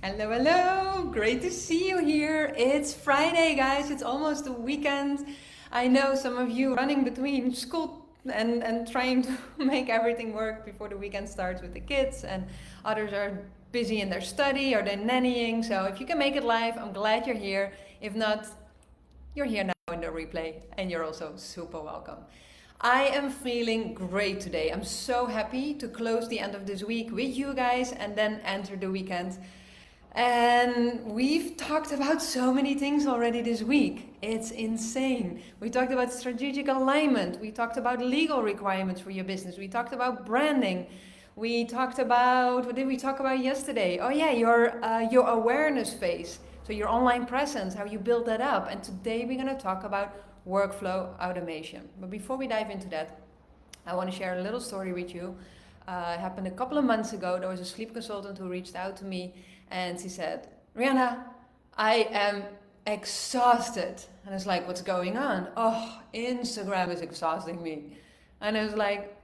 Hello, hello. Great to see you here. It's Friday, guys. It's almost the weekend. I know some of you running between school and trying to make everything work before the weekend starts with the kids, and others are busy in their study or they're nannying. So if you can make it live, I'm glad you're here. If not, you're here now in the replay, and you're also super welcome. I am feeling great today. I'm so happy to close the end of this week with you guys and then enter the weekend. And we've talked about so many things already this week. It's insane. We talked about strategic alignment. We talked about legal requirements for your business. We talked about branding. We talked about, what did we talk about yesterday? Oh yeah, your awareness phase. So your online presence, how you build that up. And today we're going to talk about workflow automation. But before we dive into that, I want to share a little story with you. It happened a couple of months ago. There was a sleep consultant who reached out to me and she said, Rihanna, I am exhausted. And I was like, what's going on? Oh, Instagram is exhausting me. And I was like,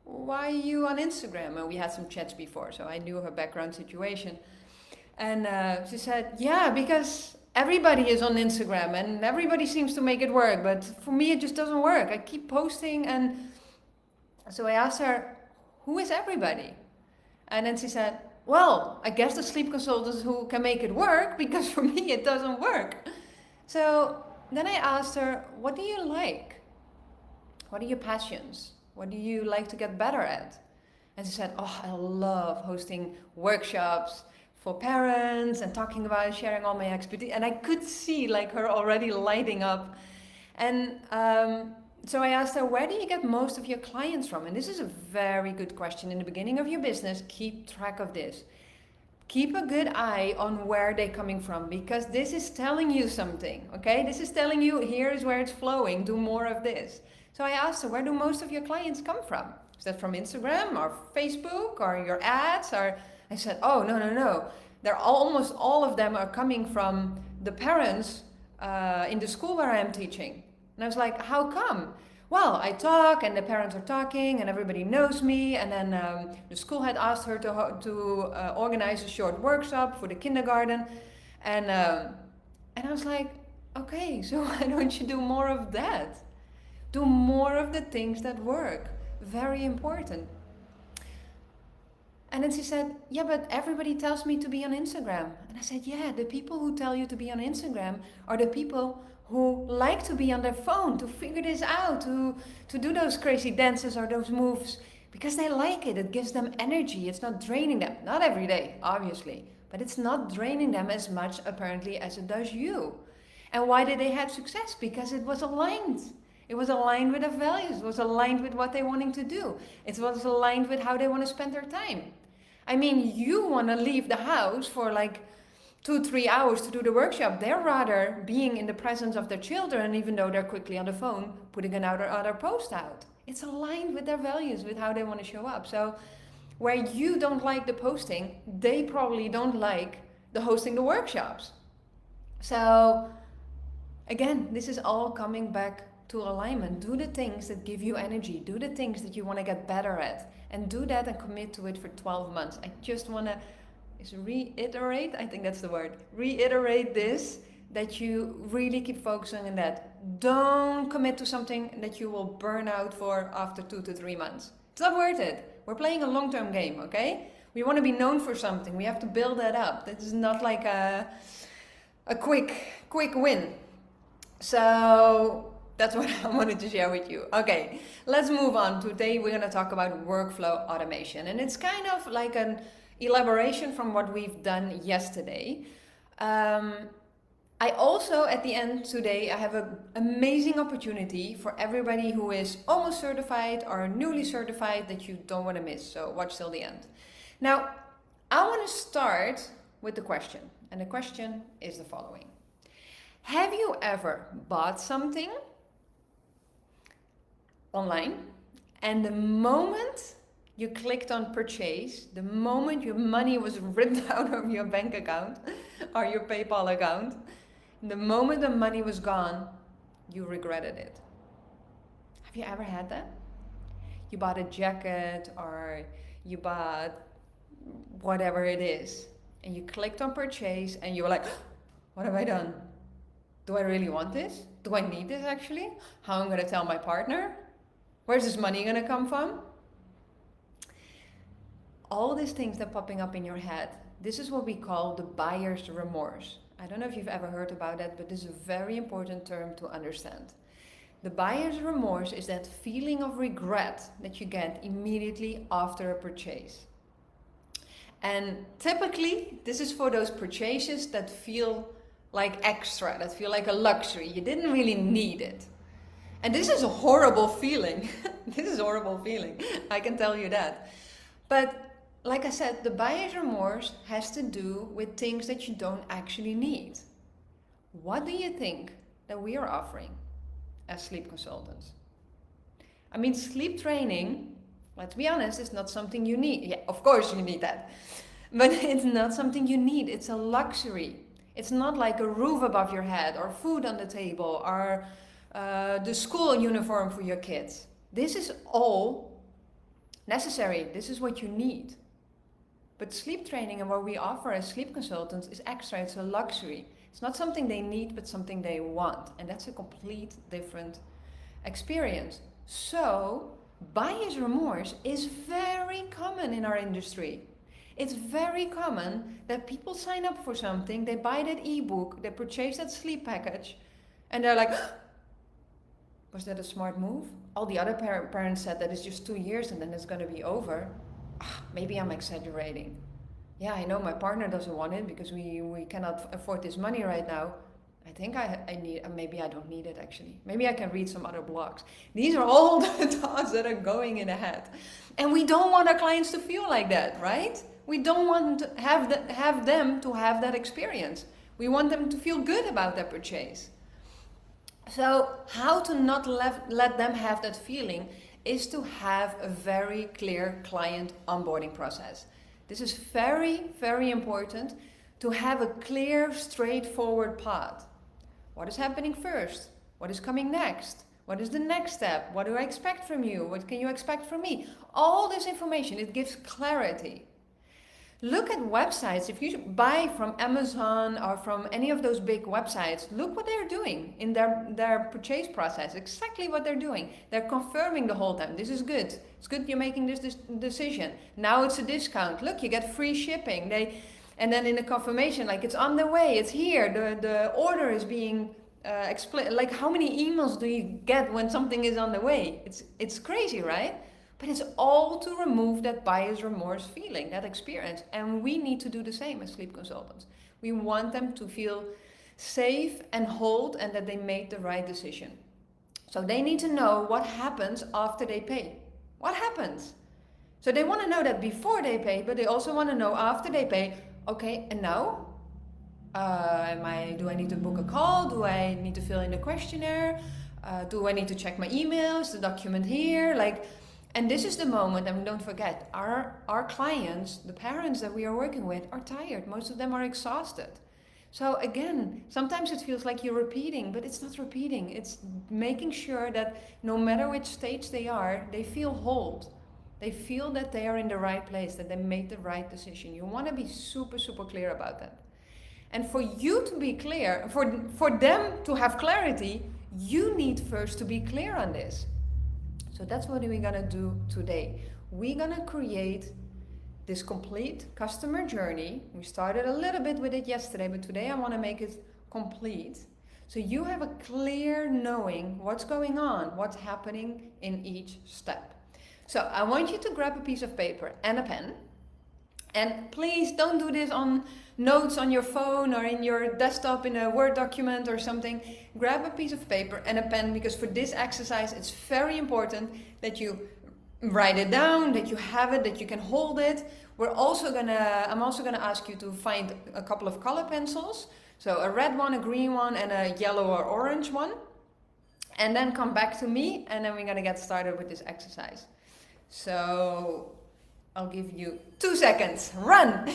why are you on Instagram? And we had some chats before, so I knew her background situation. And she said, yeah, because everybody is on Instagram and everybody seems to make it work. But for me, it just doesn't work. I keep posting. And so I asked her, who is everybody? And then she said, well, I guess the sleep consultants who can make it work, because for me it doesn't work. So then I asked her, what do you like? What are your passions? What do you like to get better at? And she said, oh, I love hosting workshops for parents and talking about sharing all my expertise. And I could see like her already lighting up. And so I asked her, where do you get most of your clients from? And this is a very good question in the beginning of your business. Keep track of this. Keep a good eye on where they're coming from, because this is telling you something, okay? This is telling you, here is where it's flowing, do more of this. So I asked her, where do most of your clients come from? Is that from Instagram or Facebook or your ads? Or I said, oh, no. They're almost all of them are coming from the parents in the school where I am teaching. And I was like, how come? Well, I talk and the parents are talking and everybody knows me. And then the school had asked her to organize a short workshop for the kindergarten. And I was like, okay, so why don't you do more of that? Do more of the things that work. Very important. And then she said, yeah, but everybody tells me to be on Instagram. And I said, yeah, the people who tell you to be on Instagram are the people who like to be on their phone, to figure this out, to do those crazy dances or those moves, because they like it. It gives them energy. It's not draining them. Not every day, obviously, but it's not draining them as much, apparently, as it does you. And why did they have success? Because it was aligned. It was aligned with their values. It was aligned with what they wanting to do. It was aligned with how they want to spend their time. I mean, you want to leave the house for like 2-3 hours to do the workshop. They're rather being in the presence of their children, even though they're quickly on the phone putting another post out. It's aligned with their values, with how they want to show up. So where you don't like the posting, they probably don't like the hosting the workshops. So again, this is all coming back to alignment. Do the things that give you energy. Do the things that you want to get better at. And do that and commit to it for 12 months. I just want to reiterate, I think that's the word, reiterate this, that you really keep focusing on that. Don't commit to something that you will burn out for after 2 to 3 months. It's not worth it. We're playing a long-term game, okay? We want to be known for something. We have to build that up. This is not like a quick win. So that's what I wanted to share with you. Okay, let's move on. Today we're going to talk about workflow automation. And it's kind of like an elaboration from what we've done yesterday. I also, at the end today, I have an amazing opportunity for everybody who is almost certified or newly certified that you don't want to miss. So watch till the end. Now, I want to start with the question. And the question is the following. Have you ever bought something online, and the moment you clicked on purchase, the moment your money was ripped out of your bank account or your PayPal account, the moment the money was gone, you regretted it? Have you ever had that? You bought a jacket or you bought whatever it is, and you clicked on purchase and you were like, what have I done? Do I really want this? Do I need this actually? How am I going to tell my partner? Where's this money going to come from? All these things that are popping up in your head, this is what we call the buyer's remorse. I don't know if you've ever heard about that, but this is a very important term to understand. The buyer's remorse is that feeling of regret that you get immediately after a purchase. And typically, this is for those purchases that feel like extra, that feel like a luxury. You didn't really need it. And this is a horrible feeling. This is a horrible feeling. I can tell you that. But like I said, the buyer's remorse has to do with things that you don't actually need. What do you think that we are offering as sleep consultants? I mean, sleep training, let's be honest, is not something you need. Yeah, of course you need that. But it's not something you need. It's a luxury. It's not like a roof above your head or food on the table or the school uniform for your kids. This is all necessary. This is what you need. But sleep training and what we offer as sleep consultants is extra. It's a luxury. It's not something they need, but something they want. And that's a complete different experience. So, buyer's remorse is very common in our industry. It's very common that people sign up for something, they buy that ebook, they purchase that sleep package, and they're like, was that a smart move? All the other parents said that it's just 2 years and then it's going to be over. Maybe I'm exaggerating. Yeah, I know my partner doesn't want it because we cannot afford this money right now. I think I need, maybe I don't need it actually. Maybe I can read some other blogs. These are all the thoughts that are going in the head. And we don't want our clients to feel like that, right? We don't want to have them to have that experience. We want them to feel good about their purchase. So how to not let them have that feeling is to have a very clear client onboarding process. This is very, very important to have a clear, straightforward path. What is happening first? What is coming next? What is the next step? What do I expect from you? What can you expect from me? All this information, it gives clarity. Look at websites. If you buy from Amazon or from any of those big websites, look what they're doing in their purchase process, exactly what they're doing. They're confirming the whole time, this is good. It's good you're making this decision. Now it's a discount. Look, you get free shipping. And then in the confirmation, like it's on the way, it's here. The order is being explained. Like how many emails do you get when something is on the way? It's crazy, right? But it's all to remove that buyer's remorse feeling, that experience. And we need to do the same as sleep consultants. We want them to feel safe and hold and that they made the right decision. So they need to know what happens after they pay. What happens? So they want to know that before they pay, but they also want to know after they pay, okay, and now? Do I need to book a call? Do I need to fill in the questionnaire? Do I need to check my emails, the document here? And this is the moment, and don't forget, our clients, the parents that we are working with, are tired. Most of them are exhausted. So again, sometimes it feels like you're repeating, but it's not repeating. It's making sure that no matter which stage they are, they feel whole. They feel that they are in the right place, that they made the right decision. You want to be super, super clear about that. And for you to be clear, for them to have clarity, you need first to be clear on this. So that's what we're gonna do today. We're gonna create this complete customer journey. We started a little bit with it yesterday, but today I wanna make it complete. So you have a clear knowing what's going on, what's happening in each step. So I want you to grab a piece of paper and a pen. And please don't do this on notes on your phone or in your desktop in a Word document or something. Grab a piece of paper and a pen, because for this exercise it's very important that you write it down, that you have it, that you can hold it. I'm also gonna ask you to find a couple of color pencils. So a red one, a green one, and a yellow or orange one. And then come back to me, and then we're gonna get started with this exercise. So I'll give you 2 seconds. Run!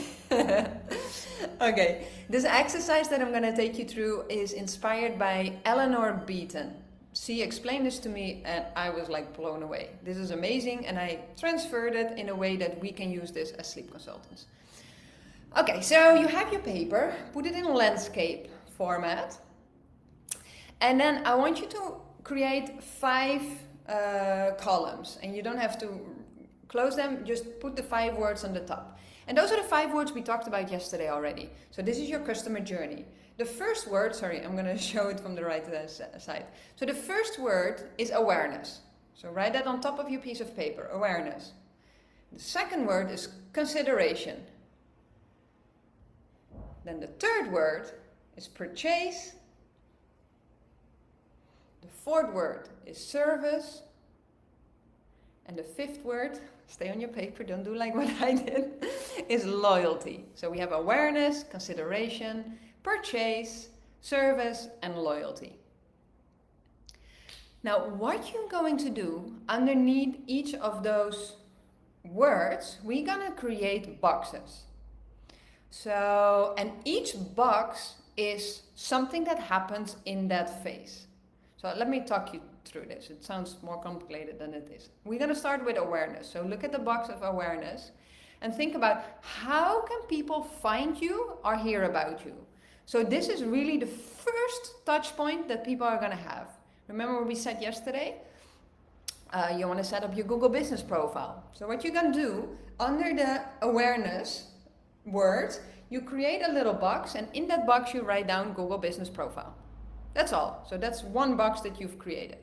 Okay, this exercise that I'm going to take you through is inspired by Eleanor Beaton. She explained this to me and I was like blown away. This is amazing, and I transferred it in a way that we can use this as sleep consultants. Okay, so you have your paper, put it in landscape format. And then I want you to create 5 columns, and you don't have to close them, just put the 5 words on the top. And those are the 5 words we talked about yesterday already. So this is your customer journey. The first word, sorry, I'm going to show it from the right side. So the first word is awareness. So write that on top of your piece of paper, awareness. The second word is consideration. Then the third word is purchase. The fourth word is service. And the fifth word, stay on your paper, don't do like what I did, is loyalty. So we have awareness, consideration, purchase, service, and loyalty. Now, what you're going to do underneath each of those words, we're gonna create boxes. So, and each box is something that happens in that phase. So let me talk you through this. It sounds more complicated than it is. We're gonna start with awareness. So look at the box of awareness and think about how can people find you or hear about you. So this is really the first touch point that people are gonna have. Remember what we said yesterday? You want to set up your Google business profile. So what you're going to do, under the awareness word, you create a little box, and in that box you write down Google business profile. That's all. So that's one box that you've created.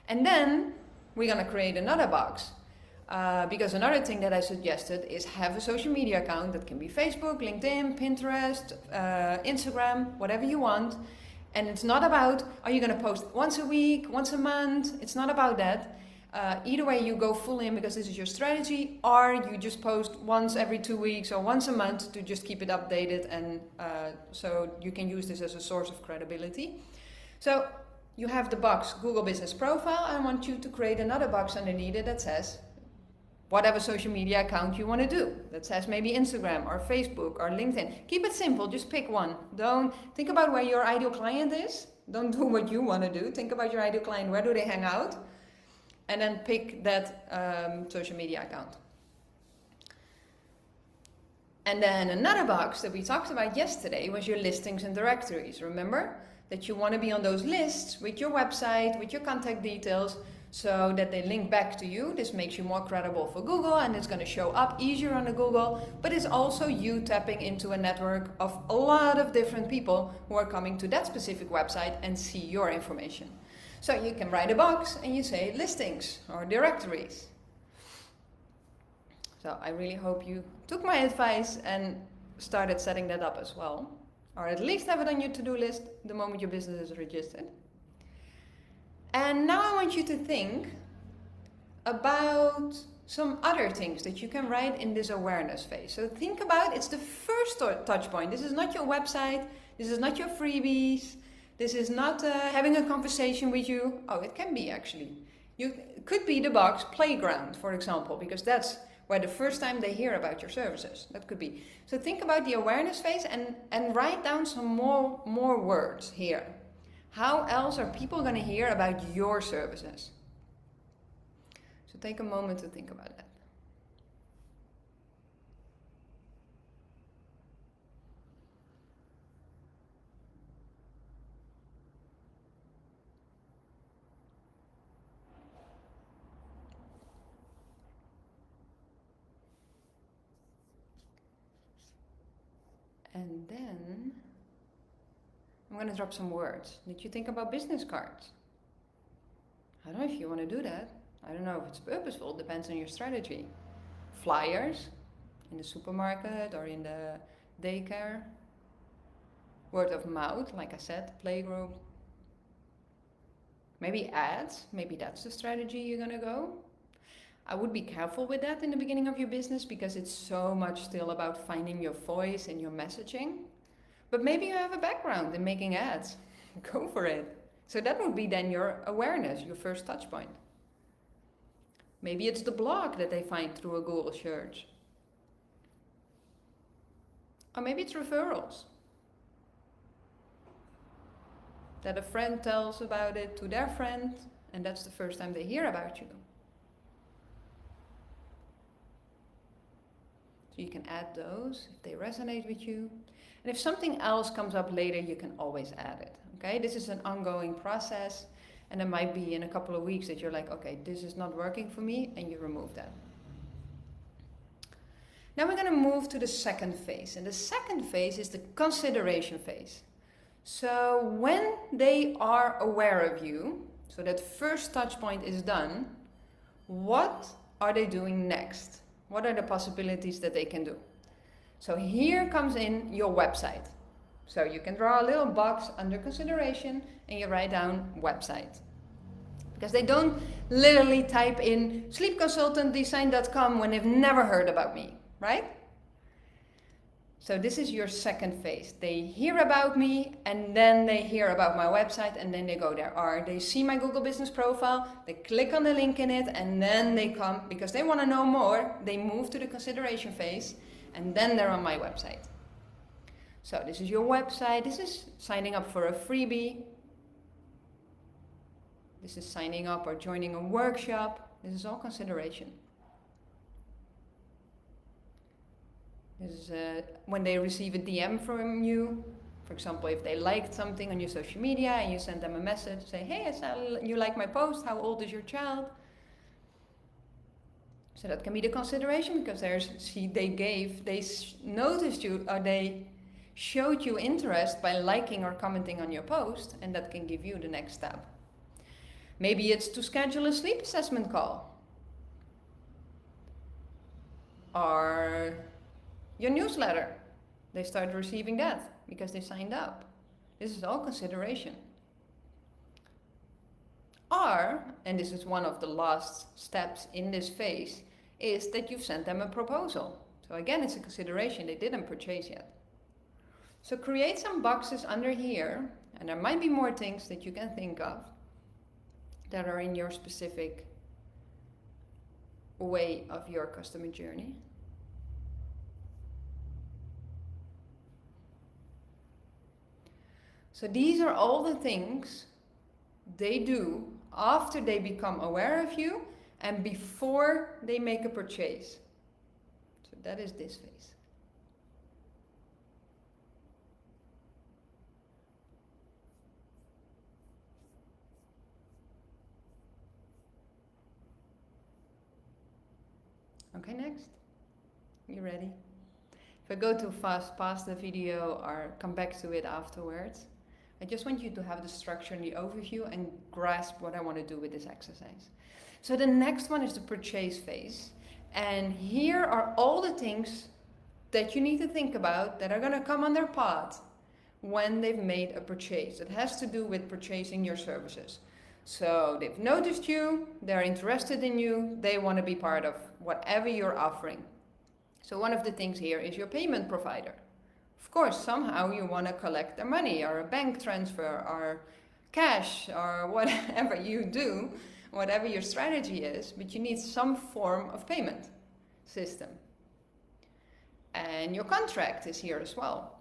And then we're going to create another box, because another thing that I suggested is have a social media account. That can be Facebook, LinkedIn, Pinterest, Instagram, whatever you want. And it's not about, are you going to post once a week, once a month? It's not about that. Either way, you go full in because this is your strategy, or you just post once every 2 weeks or once a month to just keep it updated, and so you can use this as a source of credibility. So you have the box Google Business Profile. I want you to create another box underneath it that says whatever social media account you want to do. That says maybe Instagram or Facebook or LinkedIn. Keep it simple, just pick one. Don't think about where your ideal client is. Don't do what you want to do. Think about your ideal client, where do they hang out? And then pick that social media account. And then another box that we talked about yesterday was your listings and directories. Remember that you want to be on those lists with your website, with your contact details, so that they link back to you. This makes you more credible for Google, and it's going to show up easier on the Google, but it's also you tapping into a network of a lot of different people who are coming to that specific website and see your information. So you can write a box and you say listings or directories. So I really hope you took my advice and started setting that up as well, or at least have it on your to-do list the moment your business is registered. And now I want you to think about some other things that you can write in this awareness phase. So think about, it's the first touch point. This is not your website. This is not your freebies. This is not having a conversation with you. Oh, it can be actually. It could be the box playground, for example, because that's where the first time they hear about your services. That could be. So think about the awareness phase and write down some more words here. How else are people going to hear about your services? So take a moment to think about that. And then I'm going to drop some words. Did you think about business cards? I don't know if you want to do that. I don't know if it's purposeful. It depends on your strategy. Flyers in the supermarket or in the daycare. Word of mouth, like I said, playgroup. Maybe ads. Maybe that's the strategy you're going to go. I would be careful with that in the beginning of your business because it's so much still about finding your voice and your messaging. But maybe you have a background in making ads. Go for it. So that would be then your awareness, your first touch point. Maybe it's the blog that they find through a Google search. Or maybe it's referrals. That a friend tells about it to their friend, and that's the first time they hear about you. So you can add those if they resonate with you. And if something else comes up later, you can always add it. Okay, this is an ongoing process, and it might be in a couple of weeks that you're like, okay, this is not working for me, and you remove that. Now we're going to move to the second phase, and the second phase is the consideration phase. So when they are aware of you, so that first touch point is done, what are they doing next? What are the possibilities that they can do? So here comes in your website. So you can draw a little box under consideration and you write down website. Because they don't literally type in sleepconsultantdesign.com when they've never heard about me, right? So this is your second phase. They hear about me and then they hear about my website and then they go there. Or they see my Google Business profile, they click on the link in it and then they come because they want to know more. They move to the consideration phase and then they're on my website. So this is your website. This is signing up for a freebie. This is signing up or joining a workshop. This is all consideration. This is when they receive a DM from you. For example, if they liked something on your social media and you send them a message, say, hey, I saw you like my post, how old is your child? So that can be the consideration because they noticed you, or they showed you interest by liking or commenting on your post, and that can give you the next step. Maybe it's to schedule a sleep assessment call. Or your newsletter. They started receiving that because they signed up. This is all consideration. Or, and this is one of the last steps in this phase, is that you've sent them a proposal. So again, it's a consideration. They didn't purchase yet. So create some boxes under here, and there might be more things that you can think of that are in your specific way of your customer journey. So these are all the things they do after they become aware of you and before they make a purchase. So that is this phase. Okay, next. You ready? If I go too fast past the video or come back to it afterwards, I just want you to have the structure and the overview and grasp what I want to do with this exercise. So the next one is the purchase phase. And here are all the things that you need to think about that are going to come on their path when they've made a purchase. It has to do with purchasing your services. So they've noticed you, they're interested in you, they want to be part of whatever you're offering. So one of the things here is your payment provider. Of course, somehow you want to collect their money or a bank transfer or cash or whatever you do, whatever your strategy is, but you need some form of payment system. And your contract is here as well.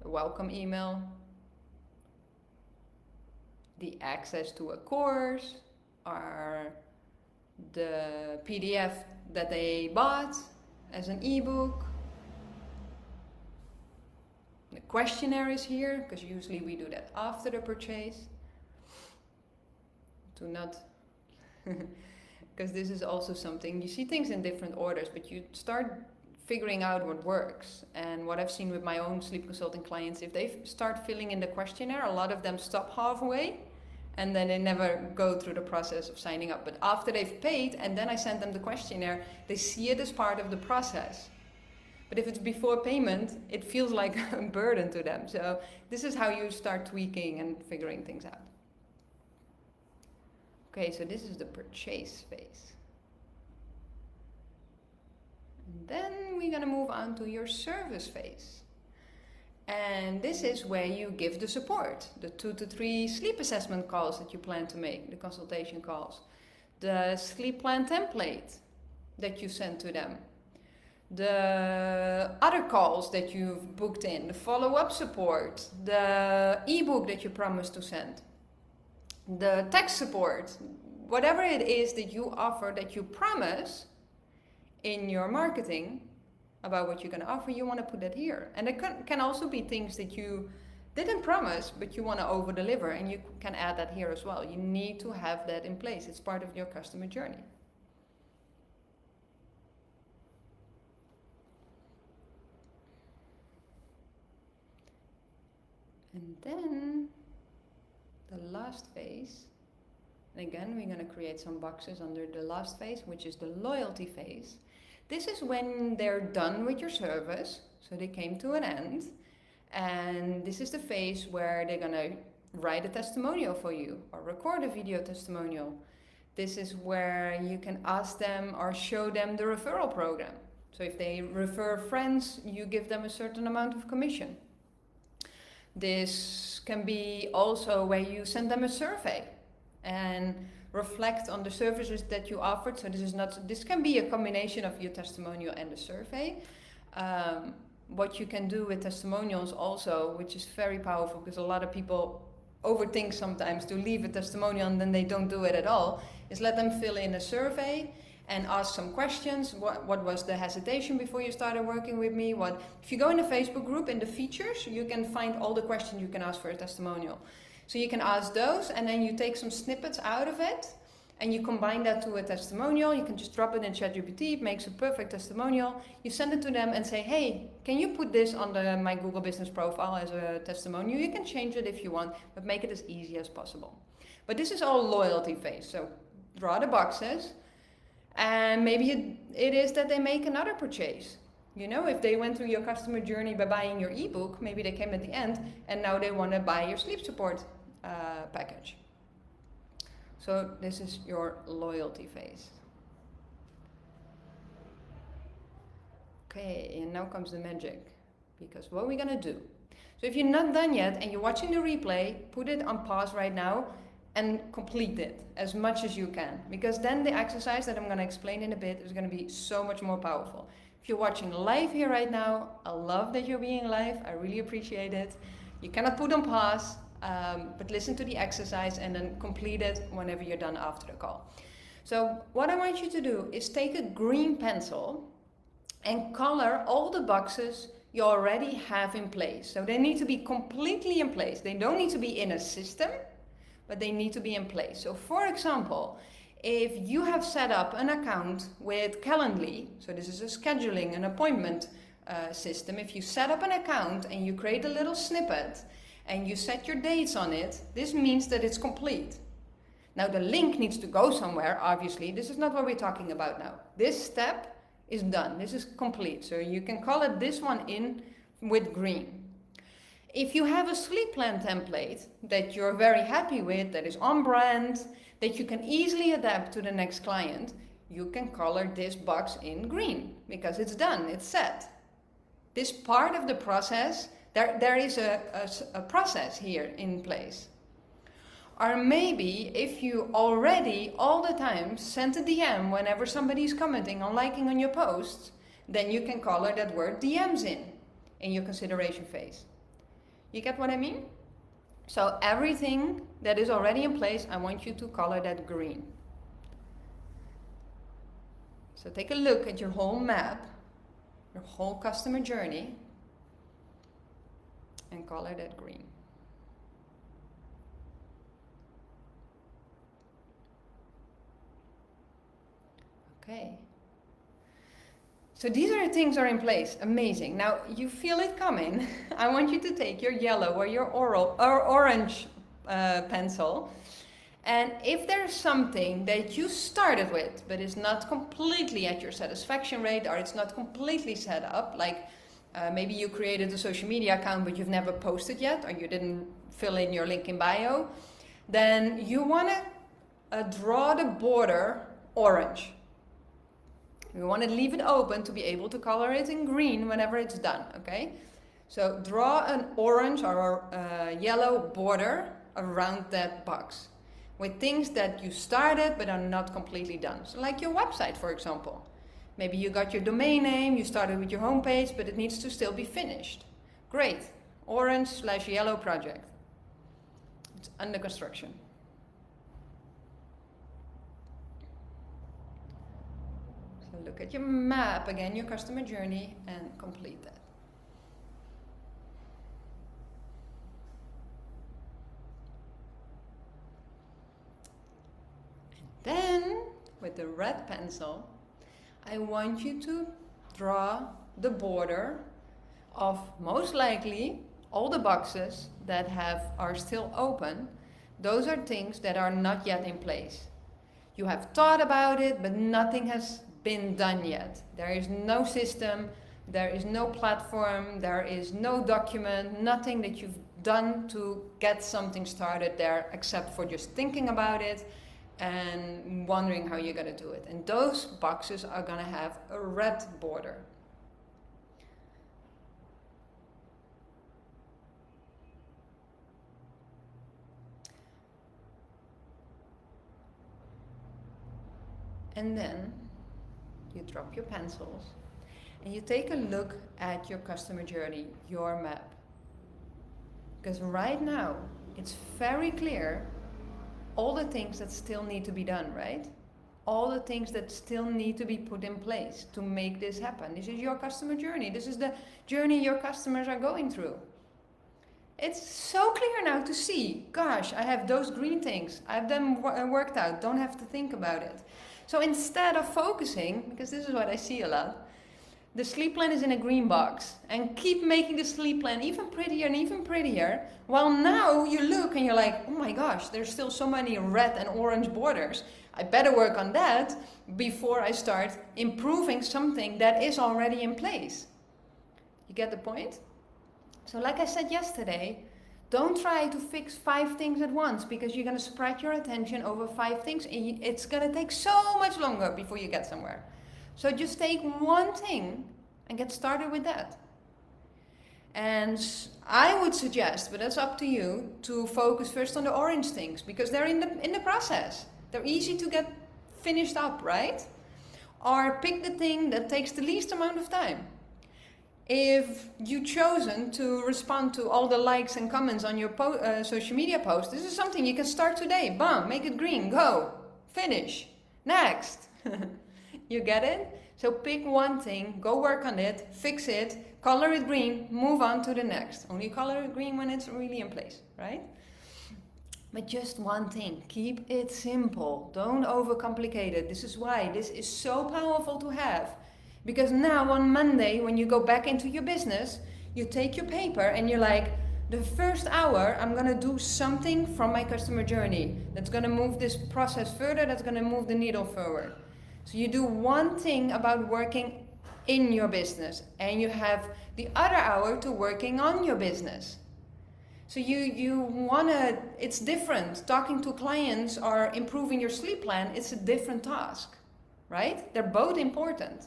The welcome email, the access to a course, or the PDF that they bought as an ebook. The questionnaire is here, because usually we do that after the purchase. Do not, because this is also something, you see things in different orders, but you start figuring out what works. And what I've seen with my own sleep consulting clients, if they start filling in the questionnaire, a lot of them stop halfway and then they never go through the process of signing up. But after they've paid and then I send them the questionnaire, they see it as part of the process. But if it's before payment, it feels like a burden to them. So this is how you start tweaking and figuring things out. Okay, so this is the purchase phase. And then we're going to move on to your service phase. And this is where you give the support, the 2 to 3 sleep assessment calls that you plan to make, the consultation calls, the sleep plan template that you send to them, the other calls that you've booked in, the follow-up support, the ebook that you promised to send, the tech support, whatever it is that you offer, that you promise in your marketing about what you're going to offer, you want to put that here. And it can also be things that you didn't promise, but you want to over deliver, and you can add that here as well. You need to have that in place. It's part of your customer journey. And then the last phase, and again, we're going to create some boxes under the last phase, which is the loyalty phase. This is when they're done with your service, so they came to an end, and this is the phase where they're going to write a testimonial for you or record a video testimonial. This is where you can ask them or show them the referral program. So if they refer friends, you give them a certain amount of commission. This can be also where you send them a survey and reflect on the services that you offered. So this can be a combination of your testimonial and the survey. What you can do with testimonials also, which is very powerful, because a lot of people overthink sometimes to leave a testimonial and then they don't do it at all, is let them fill in a survey and ask some questions. What was the hesitation before you started working with me? If you go in the Facebook group, in the features, you can find all the questions you can ask for a testimonial. So you can ask those, and then you take some snippets out of it and you combine that to a testimonial. You can just drop it in ChatGPT, it makes a perfect testimonial. You send it to them and say, hey, can you put this on my Google Business profile as a testimonial? You can change it if you want, but make it as easy as possible. But this is all loyalty phase. So draw the boxes, and maybe it is that they make another purchase. You know, if they went through your customer journey by buying your ebook, maybe they came at the end and now they want to buy your sleep support package. So this is your loyalty phase. Okay, and now comes the magic, because what are we gonna do? So if you're not done yet and you're watching the replay, put it on pause right now and complete it as much as you can, because then the exercise that I'm gonna explain in a bit is gonna be so much more powerful. If you're watching live here right now, I love that you're being live. I really appreciate it. You cannot put on pause. But listen to the exercise and then complete it whenever you're done after the call. So what I want you to do is take a green pencil and color all the boxes you already have in place. So they need to be completely in place. They don't need to be in a system, but they need to be in place. So for example, if you have set up an account with Calendly, so this is a scheduling, an appointment system. If you set up an account and you create a little snippet and you set your dates on it, this means that it's complete. Now the link needs to go somewhere, obviously. This is not what we're talking about now. This step is done. This is complete. So you can color this one in with green. If you have a sleep plan template that you're very happy with, that is on brand, that you can easily adapt to the next client, you can color this box in green because it's done, it's set. This part of the process, there is a process here in place. Or maybe if you already all the time send a DM whenever somebody's commenting or liking on your posts, then you can color that word DMs in your consideration phase. You get what I mean? So everything that is already in place, I want you to color that green. So take a look at your whole map, your whole customer journey, and color that green. Okay. So these are the things are in place. Amazing. Now you feel it coming. I want you to take your yellow or your orange pencil. And if there's something that you started with, but is not completely at your satisfaction rate, or it's not completely set up, like maybe you created a social media account, but you've never posted yet, or you didn't fill in your link in bio, then you want to draw the border orange. We want to leave it open to be able to color it in green whenever it's done, okay? So draw an orange or yellow border around that box with things that you started but are not completely done. So like your website, for example. Maybe you got your domain name, you started with your homepage, but it needs to still be finished. Great, orange/yellow project. It's under construction. look at your map again, your customer journey, and complete that. Then, with the red pencil, I want you to draw the border of most likely all the boxes that are still open. Those are things that are not yet in place. You have thought about it, but nothing has been done yet. There is no system, there is no platform, there is no document, nothing that you've done to get something started there except for just thinking about it and wondering how you're going to do it. And those boxes are going to have a red border. And then you drop your pencils and you take a look at your customer journey, your map. Because right now it's very clear all the things that still need to be done, right? All the things that still need to be put in place to make this happen. This is your customer journey. This is the journey your customers are going through. It's so clear now to see, gosh, I have those green things. I have them worked out, don't have to think about it. So instead of focusing, because this is what I see a lot, the sleep plan is in a green box and keep making the sleep plan even prettier and even prettier. While now you look and you're like, oh my gosh, there's still so many red and orange borders. I better work on that before I start improving something that is already in place. You get the point? So like I said yesterday, don't try to fix 5 things at once because you're going to spread your attention over 5 things and it's going to take so much longer before you get somewhere. So just take one thing and get started with that. And I would suggest, but that's up to you, to focus first on the orange things because they're in the process. They're easy to get finished up, right? Or pick the thing that takes the least amount of time. If you've chosen to respond to all the likes and comments on your social media post, this is something you can start today. Bam, make it green, go, finish, next. You get it? So pick one thing, go work on it, fix it, color it green, move on to the next. Only color it green when it's really in place, right? But just one thing, keep it simple. Don't overcomplicate it. This is why this is so powerful to have. Because now on Monday, when you go back into your business, you take your paper and you're like, the first hour, I'm going to do something from my customer journey that's going to move this process further, that's going to move the needle forward. So you do one thing about working in your business and you have the other hour to working on your business. So you want to, it's different. Talking to clients or improving your sleep plan, it's a different task, right? They're both important.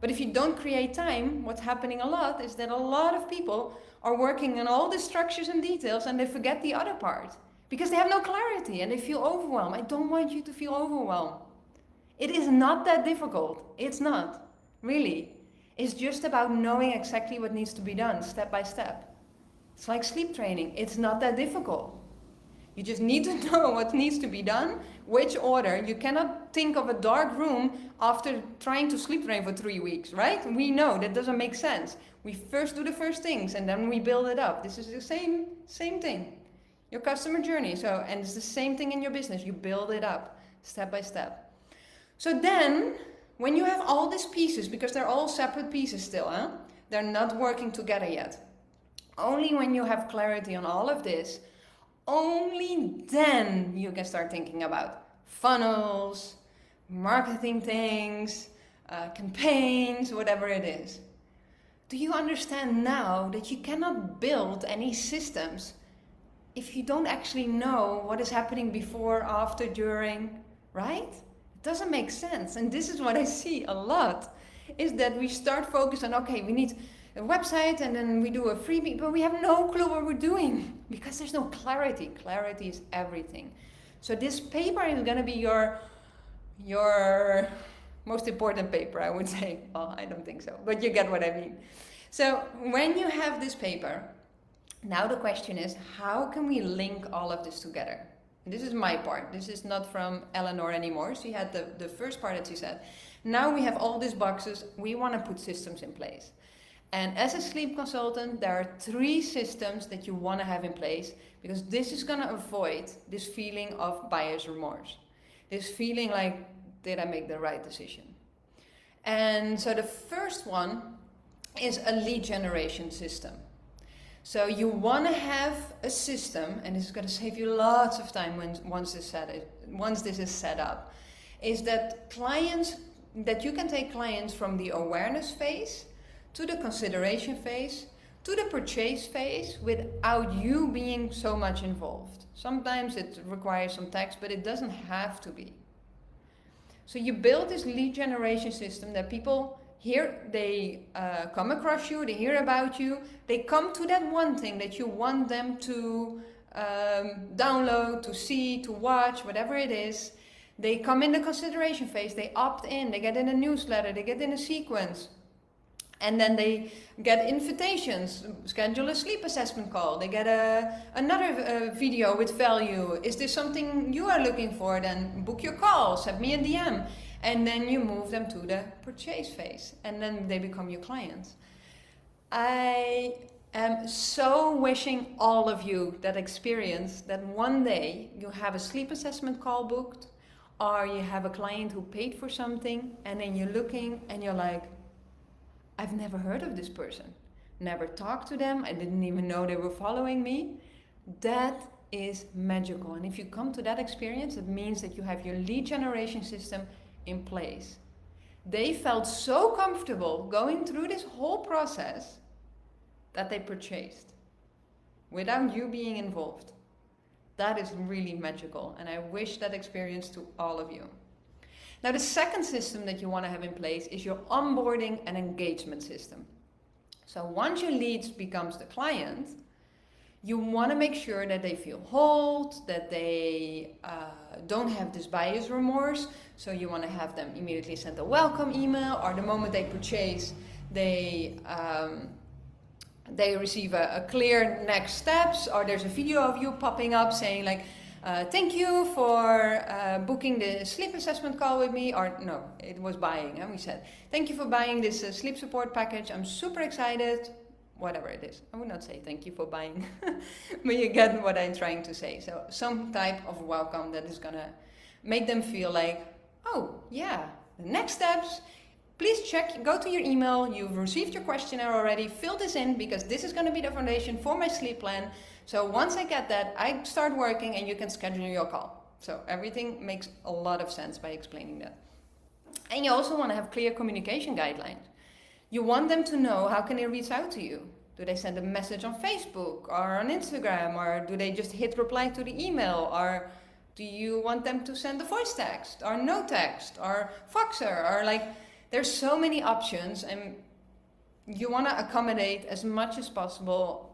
But if you don't create time, what's happening a lot is that a lot of people are working on all the structures and details and they forget the other part because they have no clarity and they feel overwhelmed. I don't want you to feel overwhelmed. It is not that difficult. It's not, really. It's just about knowing exactly what needs to be done step by step. It's like sleep training. It's not that difficult. You just need to know what needs to be done, which order. You cannot think of a dark room after trying to sleep train for 3 weeks, right? We know that doesn't make sense. We first do the first things and then we build it up. This is the same thing. Your customer journey. And it's the same thing in your business. You build it up step by step. So then, when you have all these pieces, because they're all separate pieces still, they're not working together yet. Only when you have clarity on all of this, only then you can start thinking about funnels, marketing things, campaigns, whatever it is. Do you understand now that you cannot build any systems if you don't actually know what is happening before, after, during, right? It doesn't make sense. And this is what I see a lot, is that we start focus on, okay, we need a website and then we do a freebie, but we have no clue what we're doing because there's no clarity. Clarity is everything. So this paper is going to be your most important paper, I would say. Well, I don't think so, but you get what I mean. So when you have this paper, now the question is, how can we link all of this together? This is my part. This is not from Eleanor anymore. She had the first part that she said. Now we have all these boxes. We want to put systems in place. And as a sleep consultant, there are 3 systems that you want to have in place, because this is going to avoid this feeling of buyer's remorse. This feeling like, did I make the right decision? And so the first one is a lead generation system. So you want to have a system, and this is going to save you lots of time once this is set up, is that you can take clients from the awareness phase to the consideration phase to the purchase phase without you being so much involved. Sometimes it requires some text, but it doesn't have to be. So you build this lead generation system that people hear, they come across you, they hear about you, they come to that one thing that you want them to download, to see, to watch, whatever it is. They come in the consideration phase, they opt in, they get in a newsletter, they get in a sequence. And then they get invitations, schedule a sleep assessment call, they get another video with value. Is this something you are looking for? Then book your call, send me a DM. And then you move them to the purchase phase. And then they become your clients. I am so wishing all of you that experience that one day you have a sleep assessment call booked, or you have a client who paid for something, and then you're looking and you're like, I've never heard of this person, never talked to them, I didn't even know they were following me. That is magical. And if you come to that experience, it means that you have your lead generation system in place. They felt so comfortable going through this whole process that they purchased without you being involved. That is really magical, and I wish that experience to all of you. Now, the second system that you want to have in place is your onboarding and engagement system. So once your lead becomes the client, you want to make sure that they feel whole, that they don't have this buyer's remorse. So you want to have them immediately send a welcome email, or the moment they purchase, they receive a clear next steps, or there's a video of you popping up saying like, thank you for booking the sleep assessment call with me, or no, it was buying, and we said, thank you for buying this sleep support package, I'm super excited, whatever it is. I would not say thank you for buying, but you get what I'm trying to say. So some type of welcome that is gonna make them feel like, oh yeah, the next steps, please check, go to your email, you've received your questionnaire already, fill this in, because this is gonna be the foundation for my sleep plan. So once I get that, I start working and you can schedule your call. So everything makes a lot of sense by explaining that. And you also want to have clear communication guidelines. You want them to know, how can they reach out to you? Do they send a message on Facebook or on Instagram, or do they just hit reply to the email? Or do you want them to send a voice text or no text or Voxer, or like, there's so many options, and you want to accommodate as much as possible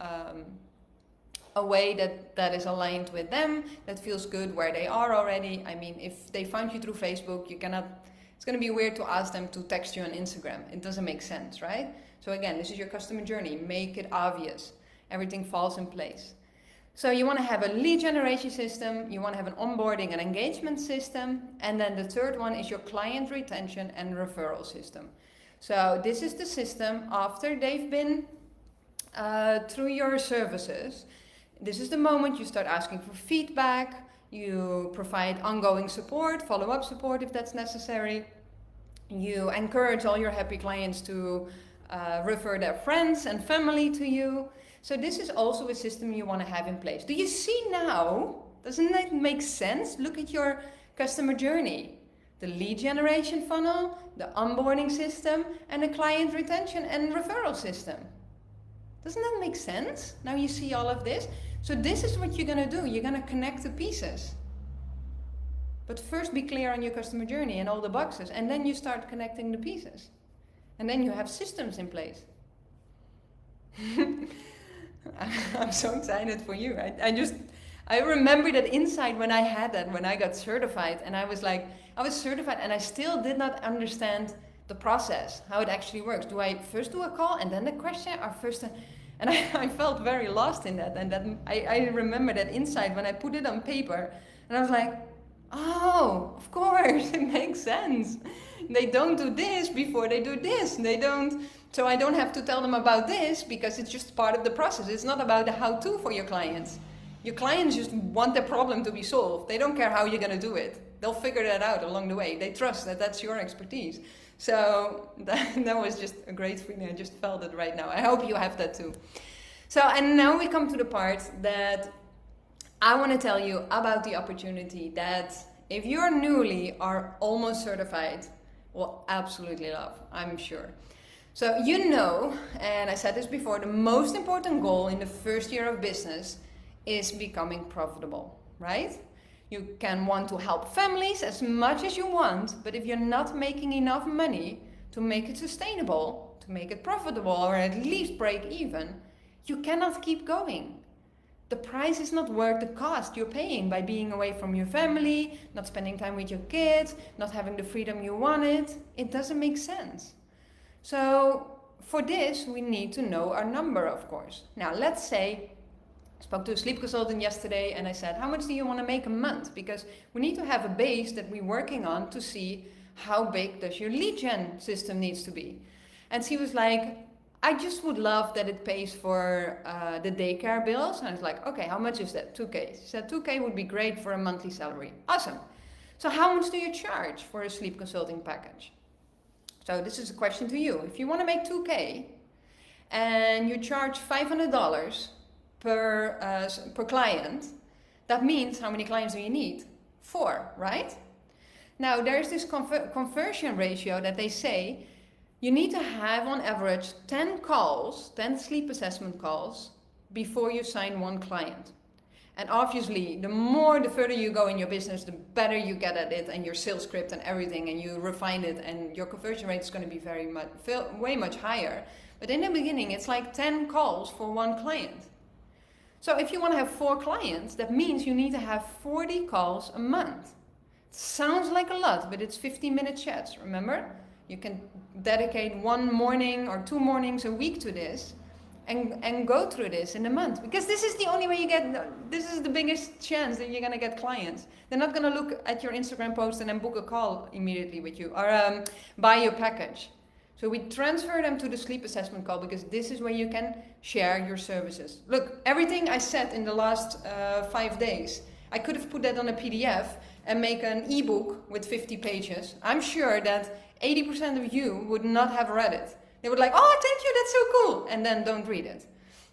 a way that is aligned with them, that feels good where they are already. I mean, if they found you through Facebook, it's going to be weird to ask them to text you on Instagram. It doesn't make sense, right? So again, this is your customer journey. Make it obvious. Everything falls in place. So you want to have a lead generation system, you want to have an onboarding and engagement system, and then the third one is your client retention and referral system. So this is the system after they've been through your services. This is the moment you start asking for feedback, you provide ongoing support, follow-up support if that's necessary. You encourage all your happy clients to refer their friends and family to you. So this is also a system you want to have in place. Do you see now? Doesn't that make sense? Look at your customer journey. The lead generation funnel, the onboarding system, and the client retention and referral system. Doesn't that make sense? Now you see all of this. So this is what you're going to do. You're going to connect the pieces. But first be clear on your customer journey and all the boxes, and then you start connecting the pieces. And then you have systems in place. I'm so excited for you. I remember that insight when I had that, when I got certified, and I was certified and I still did not understand the process, how it actually works. Do I first do a call and then the question, or first? And I felt very lost in that. And I remember that insight when I put it on paper. And I was like, oh, of course, it makes sense. They don't do this before they do this. They don't, so I don't have to tell them about this because it's just part of the process. It's not about the how-to for your clients. Your clients just want their problem to be solved. They don't care how you're going to do it. They'll figure that out along the way. They trust that that's your expertise. So that was just a great feeling. I just felt it right now. I hope you have that too. So, and now we come to the part that I want to tell you about the opportunity that if you're newly or almost certified, will absolutely love, I'm sure. So you know, and I said this before, the most important goal in the first year of business is becoming profitable, right? You can want to help families as much as you want, but if you're not making enough money to make it sustainable, to make it profitable, or at least break even, you cannot keep going. The price is not worth the cost you're paying by being away from your family, not spending time with your kids, not having the freedom you wanted. It doesn't make sense. So for this, we need to know our number, of course. Now, let's say I spoke to a sleep consultant yesterday and I said, how much do you want to make a month? Because we need to have a base that we're working on to see how big does your lead gen system needs to be. And she was like, I just would love that it pays for the daycare bills. And I was like, okay, how much is that? 2K. She said 2K would be great for a monthly salary. Awesome. So how much do you charge for a sleep consulting package? So this is a question to you. If you want to make 2K and you charge $500 per client, that means how many clients do you need? 4, right? Now there's this conversion ratio that they say you need to have on average 10 calls, 10 sleep assessment calls before you sign one client. And obviously the further you go in your business, the better you get at it and your sales script and everything, and you refine it, and your conversion rate is going to be way much higher. But in the beginning, it's like 10 calls for one client. So if you want to have 4 clients, that means you need to have 40 calls a month. It sounds like a lot, but it's 15-minute chats, remember? You can dedicate 1 morning or 2 mornings a week to this and go through this in a month. Because this is the only way you get, this is the biggest chance that you're going to get clients. They're not going to look at your Instagram post and then book a call immediately with you or buy your package. So we transfer them to the sleep assessment call because this is where you can share your services. Look, everything I said in the last 5 days, I could have put that on a PDF and make an ebook with 50 pages. I'm sure that 80% of you would not have read it. They would like, oh, thank you, that's so cool, and then don't read it.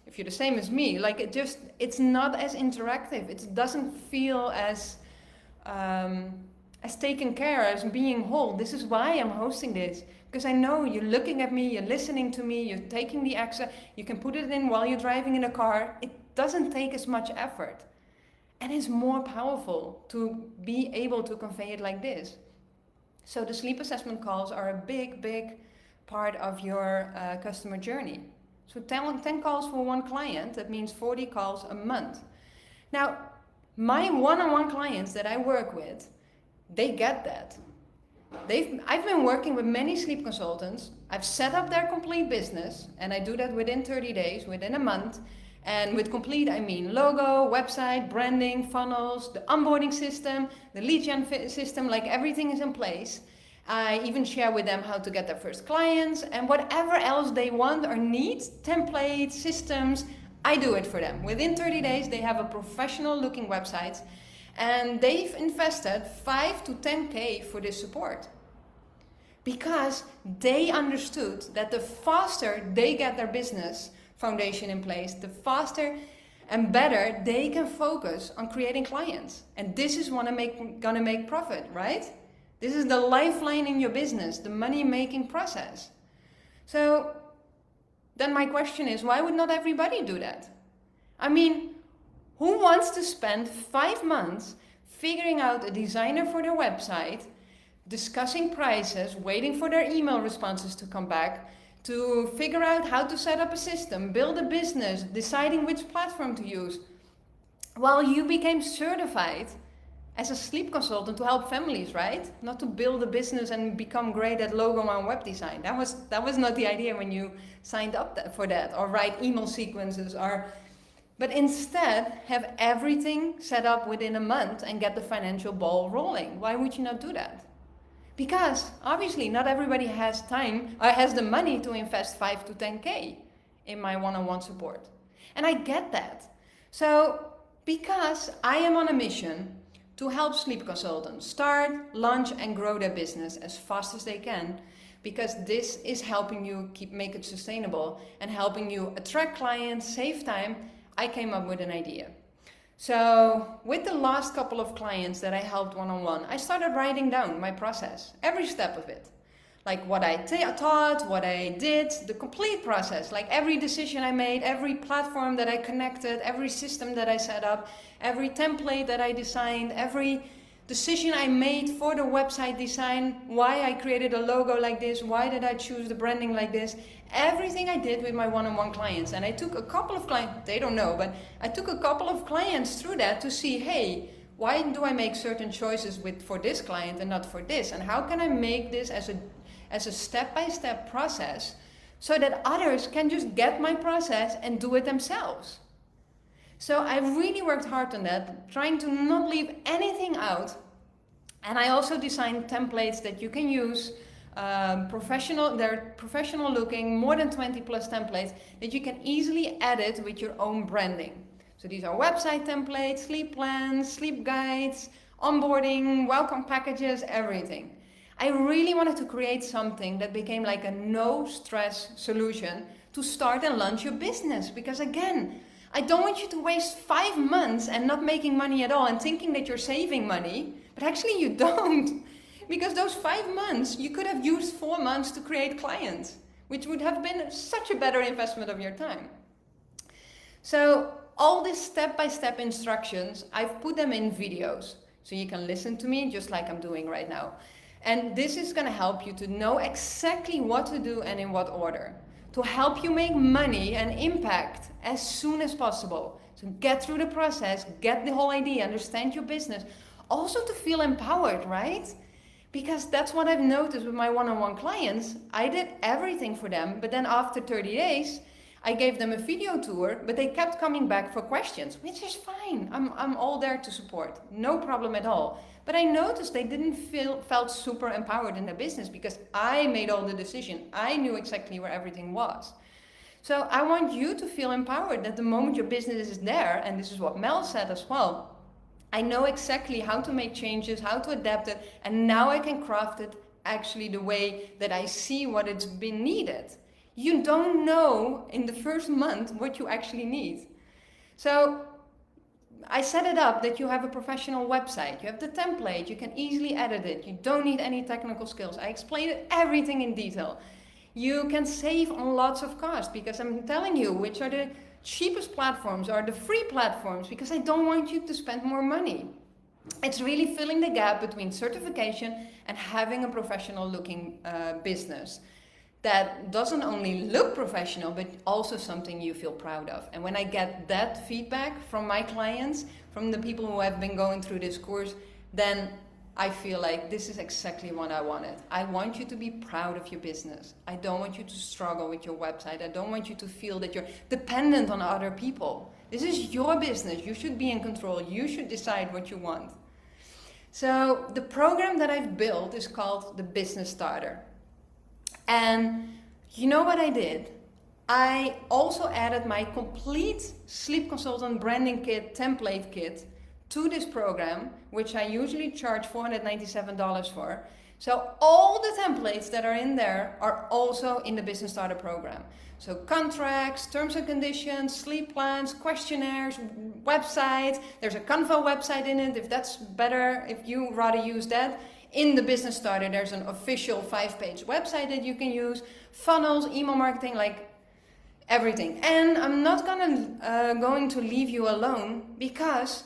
If you're the same as me, like it's not as interactive. It doesn't feel as taken care, as being whole. This is why I'm hosting this, because I know you're looking at me, you're listening to me, you're taking the extra, you can put it in while you're driving in a car. It doesn't take as much effort. And it's more powerful to be able to convey it like this. So the sleep assessment calls are a big, big part of your customer journey. So 10 calls for one client, that means 40 calls a month. Now, my one-on-one clients that I work with, they get that. I've been working with many sleep consultants. I've set up their complete business, and I do that within 30 days, within a month. And with complete, I mean logo, website, branding, funnels, the onboarding system, the lead gen system, like everything is in place. I even share with them how to get their first clients and whatever else they want or need, templates, systems, I do it for them. Within 30 days, they have a professional looking website and they've invested 5 to 10K for this support. Because they understood that the faster they get their business foundation in place, the faster and better they can focus on creating clients. And this is gonna make profit, right? This is the lifeline in your business, the money-making process. So then my question is, why would not everybody do that? I mean, who wants to spend 5 months figuring out a designer for their website, discussing prices, waiting for their email responses to come back, to figure out how to set up a system, build a business, deciding which platform to use, while you became certified as a sleep consultant to help families, right? Not to build a business and become great at logo and web design. That was not the idea when you signed up for that, or write email sequences, or but instead have everything set up within a month and get the financial ball rolling. Why would you not do that? Because obviously not everybody has time or has the money to invest 5 to 10K in my one-on-one support. And I get that. So because I am on a mission to help sleep consultants start, launch and grow their business as fast as they can, because this is helping you make it sustainable and helping you attract clients, save time, I came up with an idea. So with the last couple of clients that I helped one-on-one, I started writing down my process, every step of it. Like what I taught, what I did, the complete process, like every decision I made, every platform that I connected, every system that I set up, every template that I designed, every decision I made for the website design, why I created a logo like this, why did I choose the branding like this, everything I did with my one-on-one clients. And I took a couple of clients, they don't know, but I took a couple of clients through that to see, hey, why do I make certain choices for this client and not for this? And how can I make this as a step-by-step process so that others can just get my process and do it themselves? So I really worked hard on that, trying to not leave anything out. And I also designed templates that you can use, they're professional looking, more than 20 plus templates that you can easily edit with your own branding. So these are website templates, sleep plans, sleep guides, onboarding, welcome packages, everything. I really wanted to create something that became like a no stress solution to start and launch your business. Because again, I don't want you to waste 5 months and not making money at all and thinking that you're saving money, but actually you don't. Because those 5 months, you could have used 4 months to create clients, which would have been such a better investment of your time. So all these step-by-step instructions, I've put them in videos. So you can listen to me just like I'm doing right now. And this is going to help you to know exactly what to do and in what order, to help you make money and impact as soon as possible. So get through the process, get the whole idea, understand your business. Also to feel empowered, right? Because that's what I've noticed with my one-on-one clients. I did everything for them, but then after 30 days, I gave them a video tour, but they kept coming back for questions, which is fine. I'm all there to support, no problem at all. But I noticed they didn't felt super empowered in their business because I made all the decision. I knew exactly where everything was. So I want you to feel empowered that the moment your business is there, and this is what Mel said as well, I know exactly how to make changes, how to adapt it, and now I can craft it actually the way that I see what it's been needed. You don't know in the first month what you actually need. So I set it up that you have a professional website, you have the template, you can easily edit it, you don't need any technical skills. I explained everything in detail. You can save on lots of cost because I'm telling you which are the cheapest platforms or the free platforms because I don't want you to spend more money. It's really filling the gap between certification and having a professional looking business that doesn't only look professional, but also something you feel proud of. And when I get that feedback from my clients, from the people who have been going through this course, then I feel like this is exactly what I wanted. I want you to be proud of your business. I don't want you to struggle with your website. I don't want you to feel that you're dependent on other people. This is your business. You should be in control. You should decide what you want. So the program that I've built is called the Business Starter. And you know what I did? I also added my complete sleep consultant branding kit, template kit to this program, which I usually charge $497 for. So all the templates that are in there are also in the Business Starter program. So contracts, terms and conditions, sleep plans, questionnaires, websites. There's a Canva website in it if that's better, if you rather use that. In the Business Starter, there's an official 5-page website that you can use, funnels, email marketing, like everything. And I'm not going to leave you alone because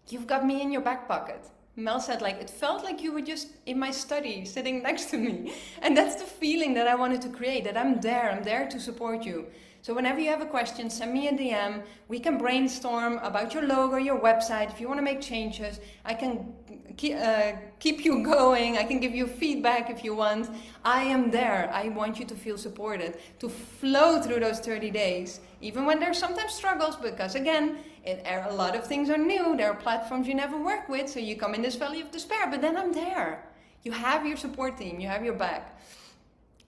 you've got me in your back pocket. Mel said, like, it felt like you were just in my study, sitting next to me. And that's the feeling that I wanted to create, that I'm there to support you. So whenever you have a question, send me a DM. We can brainstorm about your logo, your website. If you want to make changes, I can keep you going. I can give you feedback if you want. I am there. I want you to feel supported, to flow through those 30 days, even when there's sometimes struggles, because again, a lot of things are new. There are platforms you never work with, so you come in this valley of despair, but then I'm there. You have your support team, you have your back.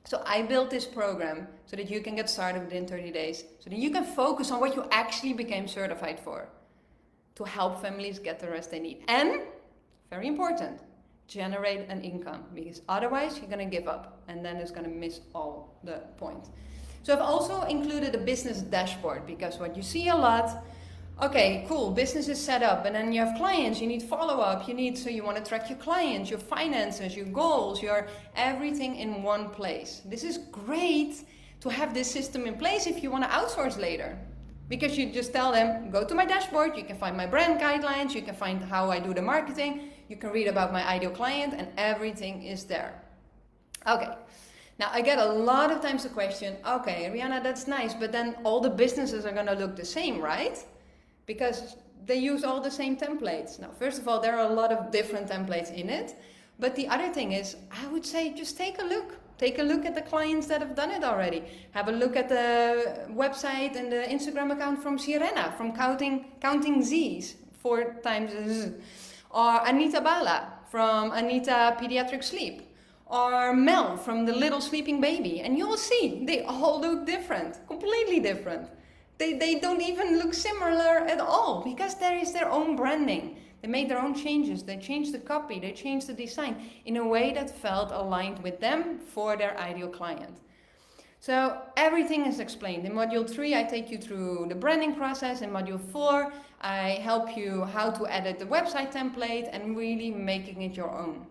So I built this program so that you can get started within 30 days, so that you can focus on what you actually became certified for, to help families get the rest they need. And, very important, generate an income, because otherwise you're going to give up and then it's going to miss all the point. So I've also included a business dashboard, because what you see a lot, okay, cool, business is set up, and then you have clients, you need follow-up, so you want to track your clients, your finances, your goals, your everything in one place. This is great to have this system in place if you want to outsource later. Because you just tell them, go to my dashboard, you can find my brand guidelines, you can find how I do the marketing, you can read about my ideal client, and everything is there. Okay, now I get a lot of times the question, okay, Rihanna, that's nice, but then all the businesses are gonna look the same, right? Because they use all the same templates. Now, first of all, there are a lot of different templates in it, but the other thing is, I would say, just take a look. Take a look at the clients that have done it already. Have a look at the website and the Instagram account from Sirena, from Counting Z's, 4 times Z. Or Anita Bala from Anita Pediatric Sleep. Or Mel from The Little Sleeping Baby. And you will see, they all look different, completely different. They don't even look similar at all, because there is their own branding. They made their own changes, they changed the copy, they changed the design in a way that felt aligned with them for their ideal client. So everything is explained. In Module 3, I take you through the branding process. In Module 4, I help you how to edit the website template and really making it your own.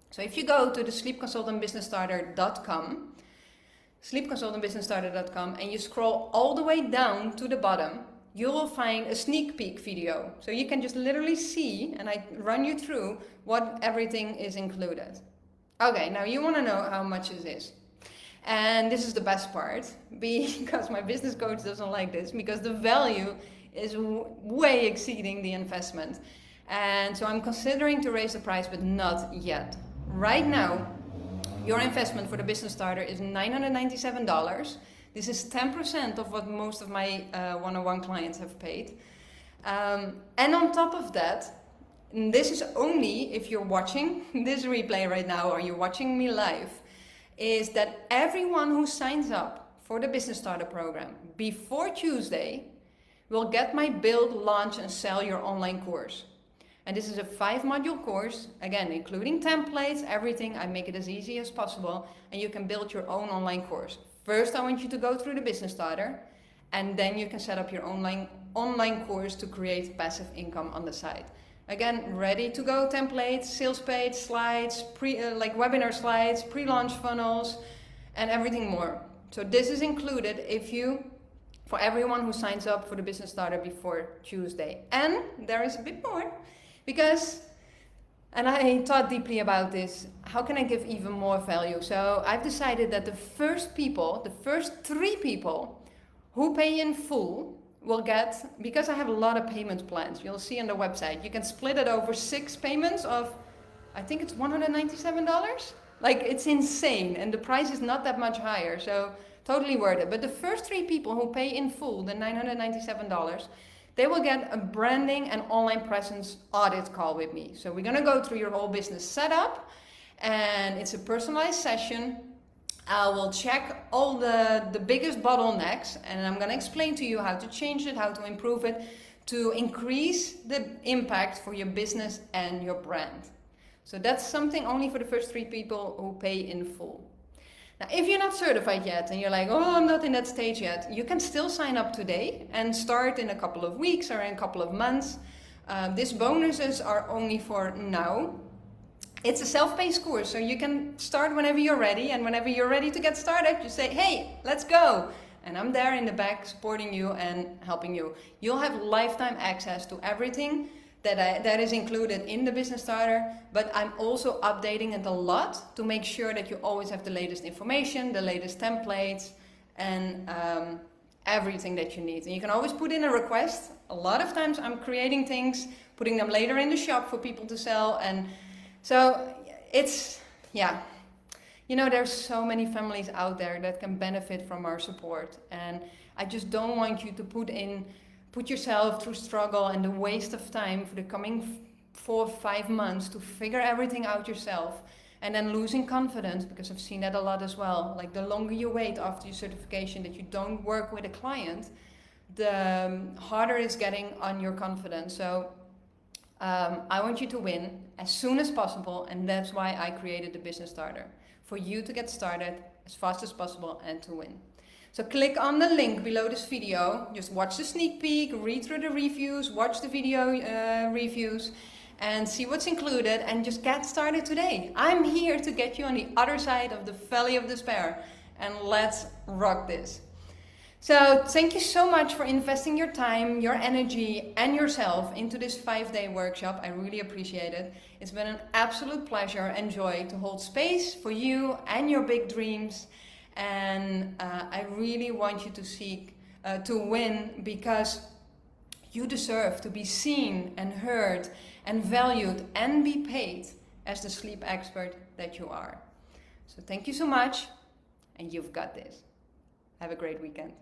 So if you go to the sleepconsultantbusinessstarter.com, and you scroll all the way down to the bottom, you will find a sneak peek video. So you can just literally see, and I run you through what everything is included. Okay, now you want to know how much it is. And this is the best part, because my business coach doesn't like this, because the value is way exceeding the investment. And so I'm considering to raise the price, but not yet. Right now, your investment for the business starter is $997. This is 10% of what most of my one-on-one clients have paid. And on top of that, and this is only if you're watching this replay right now or you're watching me live, is that everyone who signs up for the Business Starter program before Tuesday will get my Build, Launch and Sell Your Online course. And this is a 5-module course, again, including templates, everything. I make it as easy as possible, and you can build your own online course. First, I want you to go through the Business Starter, and then you can set up your online course to create passive income on the side. Again, ready to go templates, sales page, slides, like webinar slides, pre-launch funnels, and everything more. So this is included for everyone who signs up for the Business Starter before Tuesday. And there is a bit more, because, and I thought deeply about this, how can I give even more value? So I've decided that the first 3 people who pay in full will get, because I have a lot of payment plans, you'll see on the website, you can split it over 6 payments of, I think it's $197. Like, it's insane, and the price is not that much higher, so totally worth it. But the first 3 people who pay in full, the $997, they will get a branding and online presence audit call with me. So we're gonna go through your whole business setup, and it's a personalized session. I will check all the biggest bottlenecks, and I'm gonna explain to you how to change it, how to improve it, to increase the impact for your business and your brand. So that's something only for the first 3 people who pay in full. Now, if you're not certified yet and you're like, oh, I'm not in that stage yet, you can still sign up today and start in a couple of weeks or in a couple of months. These bonuses are only for now. It's a self-paced course, so you can start whenever you're ready, and whenever you're ready to get started, you say, hey, let's go. And I'm there in the back supporting you and helping you. You'll have lifetime access to everything that is included in the Business Starter, but I'm also updating it a lot to make sure that you always have the latest information, the latest templates, and everything that you need. And you can always put in a request. A lot of times I'm creating things, putting them later in the shop for people to sell. And so it's, yeah, you know, there's so many families out there that can benefit from our support. And I just don't want you to put yourself through struggle and the waste of time for the coming 4 or 5 months to figure everything out yourself, and then losing confidence, because I've seen that a lot as well. Like the longer you wait after your certification that you don't work with a client, the harder it's getting on your confidence. So I want you to win as soon as possible, and that's why I created the Business Starter, for you to get started as fast as possible and to win. So click on the link below this video, just watch the sneak peek, read through the reviews, watch the video reviews, and see what's included, and just get started today. I'm here to get you on the other side of the valley of despair, and let's rock this. So thank you so much for investing your time, your energy, and yourself into this 5-day workshop. I really appreciate it. It's been an absolute pleasure and joy to hold space for you and your big dreams. And I really want you to win, because you deserve to be seen and heard and valued and be paid as the sleep expert that you are. So thank you so much, and you've got this. Have a great weekend.